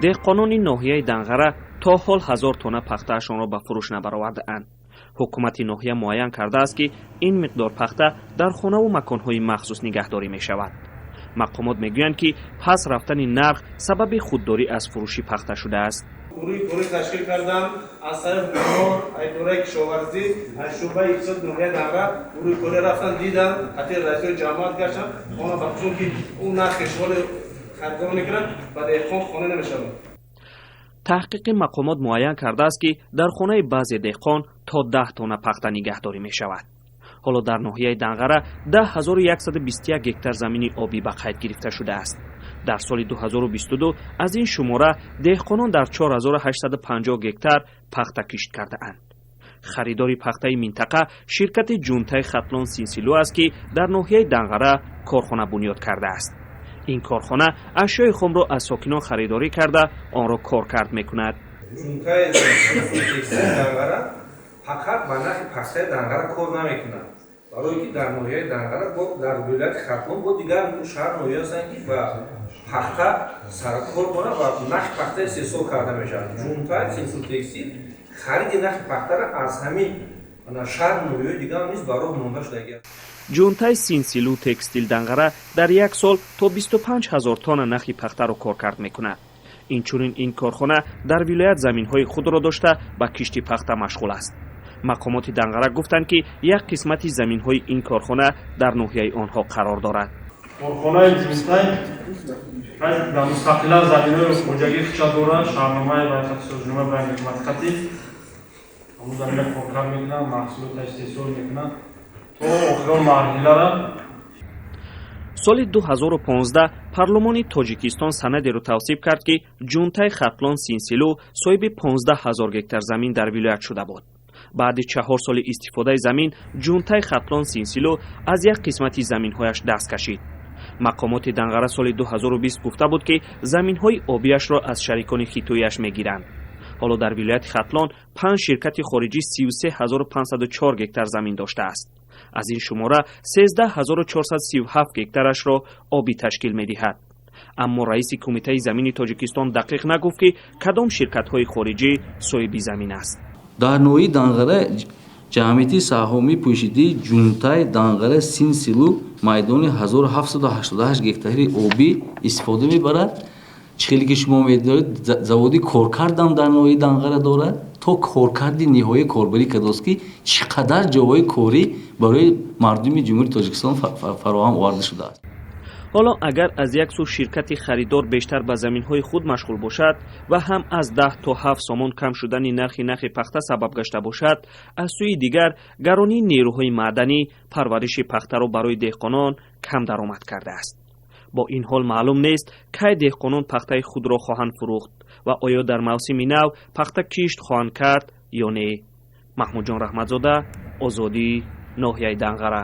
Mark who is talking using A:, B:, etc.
A: деҳқонони ноҳияи Данғара то ҳол 1000 тонна пахтаашонро ба фурӯш набаровардаанд. ҳукумати ноҳия муайян кардааст ки ин миқдор пахта дар хонаву маконҳои махсус нигаҳдорӣ мешавад. мақомот мегӯянд ки пас рафтани нарх сабаби худдорӣ аз фурӯши пахта шудааст.
B: гурӯҳи ташкил кардам аз тарафи бемор идораи кишоварзӣ аз шӯъбаи иқтисод ноҳияи Данғара гурӯҳи кори рафтан дидам ҳатто раисои ҷамоат гаштам она ба чунки ӯ нархи шуғоли харидор мекунад ба деҳқон хона намешавад.
A: таҳқиқи мақомот муайян кардааст ки дар хонаи баъзе деҳқон то 10 тонна пахта нигаҳдорӣ мешавад. ҳоло дар ноҳияи Данғара 10121 гектар замини обӣ ба қайд гирифта шудааст. дар соли 2022 аз ин шумора деҳқонон дар 4850 гектар пахта кишт кардаанд. харидори пахтаи минтақа ширкати ҷунтаи хатлон синсилу аст ки дар ноҳияи Данғара корхона бунёд кардааст. ин корхона ашёи хомро аз сокинон харидорӣ карда онро коркард мекунад.
B: ҷунтаи Данғара фақат ба нархи пахтаи Данғара кор намекунад, барое ки дар ноҳияи Данғара дар вилояти Хатлон бо дигар шаҳр ноҳия ҳастанд ки ба пахта саркор кунад ва нархи пахта истеҳсол карда мешавад. ҷунтаи Синсилтексил хариди нархи пахтара аз ҳамин шаҳр ноҳияи дигар низ ба роҳ монда шудагиаст.
A: ҷунтаи Синсилу текстил Данғара дар як сол то 25000 тонна нахи пахтаро коркард мекунад. инчунин ин корхона дар вилоят заминҳои худро дошта ба кишти пахта машғул аст. мақомоти Данғара гуфтанд ки як қисмати заминҳои ин корхона дар ноҳияи онҳо қарор дорад.
C: корхонаи ҷунтай дар мустақилан заминҳои хоҷагӣ хича дорад, шаҳрномаи байқатисозиномаи байни ҳукуматӣ ҳамун замина коркар мекунанд, маҳсулота истеҳсол мекунанд то охирон марҳилара.
A: соли 2015 парлумони Тоҷикистон санадеро тавсиб кард ки ҷунтаи Хатлон Синсилу соҳиби 15000 гектар замин дар вилоят шуда буд. баъди 4 соли истифодаи замин ҷунтаи Хатлон Синсилу аз як қисмати заминҳояш даст кашид. мақомоти Данғара соли 2020 гуфта буд ки заминҳои обиашро аз шарикони хитоияш мегиранд. ҳоло дар вилояти Хатлон 5 ширкати хориҷӣ 33504 гектар замин доштааст. аз ин шумора 13437 гектарашро обӣ ташкил медиҳад. аммо раиси кумитаи замини Тоҷикистон дақиқ нагуфт ки кадом ширкатҳои хориҷӣ соҳиби замин аст.
D: дар ноҳияи Данғара ҷамъияти саҳомии пӯшидии ҷунтаи Данғара Синсилу майдони 1788 гектари обӣ истифода мебарад. чихеле ки шумо медонед заводи коркардам дар ноҳияи Данғара дорад, то коркарди ниҳоии корбарӣ кардааст ки чӣ қадар ҷойҳои корӣ барои мардуми ҷумҳурии Тоҷикистон фароҳам оварда шудааст.
A: ҳоло агар аз як сӯ ширкати харидор бештар ба заминҳои худ машғул бошад ва ҳам аз 10 то 7 сомон кам шудани нархи пахта сабаб гашта бошад, аз сӯи дигар гаронии нерӯҳои маъданӣ парвариши пахтаро барои деҳқонон кам даромад кардааст. бо ин ҳол маълум нест кай деҳқонон пахтаи худро хоҳанд фурӯхт ва оё дар мавсими нав пахта кишт хоҳанд кард ё не. маҳмудҷон Раҳматзода, Озодӣ, ноҳияи Данғара.